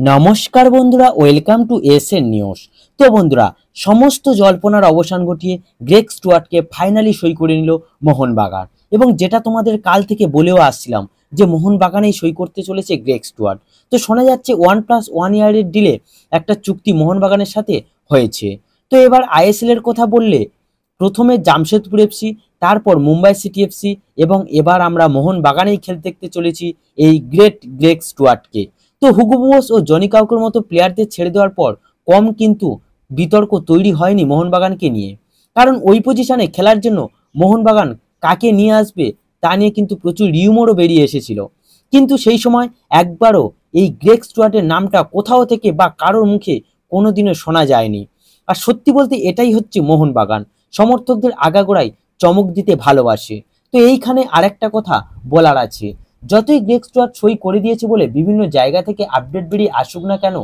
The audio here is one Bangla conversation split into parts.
নমস্কার বন্ধুরা, ওয়েলকাম টু এসএন নিউজ। তো বন্ধুরা, সমস্ত জল্পনার অবসান ঘটিয়ে গ্রেগ স্টুয়ার্টকে ফাইনালি সই করে নিল মোহনবাগান। এবং যেটা তোমাদের কাল থেকে বলেও আসছিলাম যে মোহনবাগানেই সই করতে চলেছে গ্রেগ স্টুয়ার্ট। তো শোনা যাচ্ছে 1+1 ইয়ারের ডিলে একটা চুক্তি মোহনবাগানের সাথে হয়েছে। তো এবার আইএসএল এর কথা বললে প্রথমে জামশেদপুর এফসি, তারপর মুম্বাই সিটি এফসি, এবং এবার আমরা মোহনবাগানেই খেলতে দেখতে চলেছি এই গ্রেগ স্টুয়ার্টকে। তো হুগো বোস ও জনি কাউকের মতো প্লেয়ারদের ছেড়ে দেওয়ার পর কম কিন্তু বিতর্ক তৈরি হয়নি মোহনবাগানকে নিয়ে। কারণ ওই পজিশনে খেলার জন্য মোহনবাগান কাকে নিয়ে আসবে তা নিয়ে কিন্তু প্রচুর রিউমারও বেরিয়ে এসেছিল। কিন্তু সেই সময় একবারও এই গ্রেগ স্টুয়ার্টের নামটা কোথাও থেকে বা কারোর মুখে কোনোদিনও শোনা যায়নি। আর সত্যি বলতে এটাই হচ্ছে মোহনবাগান, সমর্থকদের আগাগোড়ায় চমক দিতে ভালোবাসে। তো এইখানে আরেকটা কথা বলার আছে, যতই গ্রেগ স্টুয়ার্ট সই করে দিয়েছে বলে বিভিন্ন জায়গা থেকে আপডেট বেরিয়ে আসুক না কেন,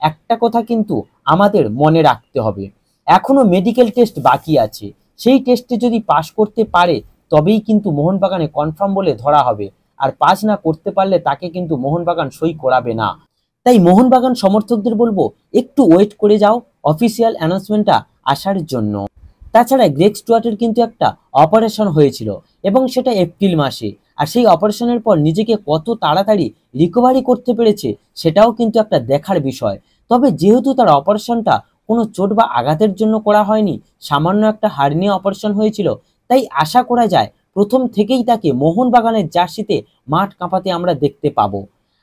একটা কথা কিন্তু আমাদের মনে রাখতে হবে, এখনো মেডিকেল টেস্ট বাকি আছে। সেই টেস্টে যদি পাশ করতে পারে তবেই কিন্তু মোহনবাগানে কনফার্ম বলে ধরা হবে, আর পাস না করতে পারলে তাকে কিন্তু মোহনবাগান সই করাবে না। তাই মোহনবাগান সমর্থকদের বলবো, একটু ওয়েট করে যাও অফিসিয়াল অ্যানাউন্সমেন্টটা আসার জন্য। তাছাড়া গ্রেগ স্টুয়ার্টের কিন্তু একটা অপারেশন হয়েছিল, এবং সেটা এপ্রিল মাসে। আর সেই অপারেশনের পর নিজেকে কত তাড়াতাড়ি রিকভারি করতে পেরেছে সেটাও কিন্তু একটা দেখার বিষয়। তবে যেহেতু তার অপারেশনটা কোনো চোট বা আঘাতের জন্য করা হয়নি, সামান্য একটা হার্নিয়া অপারেশন হয়েছিল, তাই আশা করা যায় প্রথম থেকেই তাকে মোহনবাগানের জার্সিতে মাঠ কাঁপাতে আমরা দেখতে পাবো।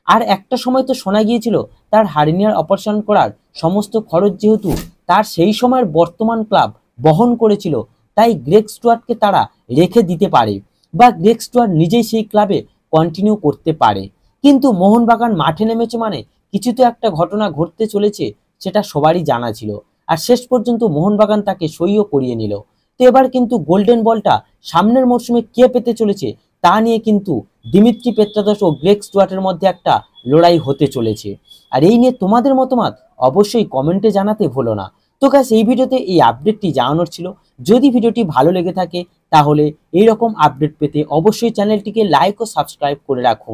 আর একটা সময় তো শোনা গিয়েছিল তার হার্নিয়ার অপারেশন করার সমস্ত খরচ যেহেতু তার সেই সময়ের বর্তমান ক্লাব বহন করেছিল, তাই গ্রেগ স্টুয়ার্টকে তারা রেখে দিতে পারে, বা গ্রেগ স্টুয়ার্ট নিজেই সেই ক্লাবে কন্টিনিউ করতে পারে। কিন্তু মোহনবাগান মাঠে নেমেছে মানে কিছু তো একটা ঘটনা ঘটতে চলেছে, সেটা সবারই জানা ছিল। আর শেষ পর্যন্ত মোহনবাগান তাকে সইও করিয়ে নিল। তো এবার কিন্তু গোল্ডেন বলটা সামনের মরশুমে কে পেতে চলেছে তা নিয়ে কিন্তু দিমিত্রি পেত্রাদোস ও গ্রেগ স্টুয়ার্টের মধ্যে একটা লড়াই হতে চলেছে। আর এই নিয়ে তোমাদের মতামত অবশ্যই কমেন্টে জানাতে ভুলো না। তো গাইস, এই ভিডিওতে এই আপডেটটি জানানোর ছিল। যদি ভিডিওটি ভালো লেগে থাকে তাহলে এইরকম আপডেট পেতে অবশ্যই চ্যানেলটিকে লাইক ও সাবস্ক্রাইব করে রাখুন।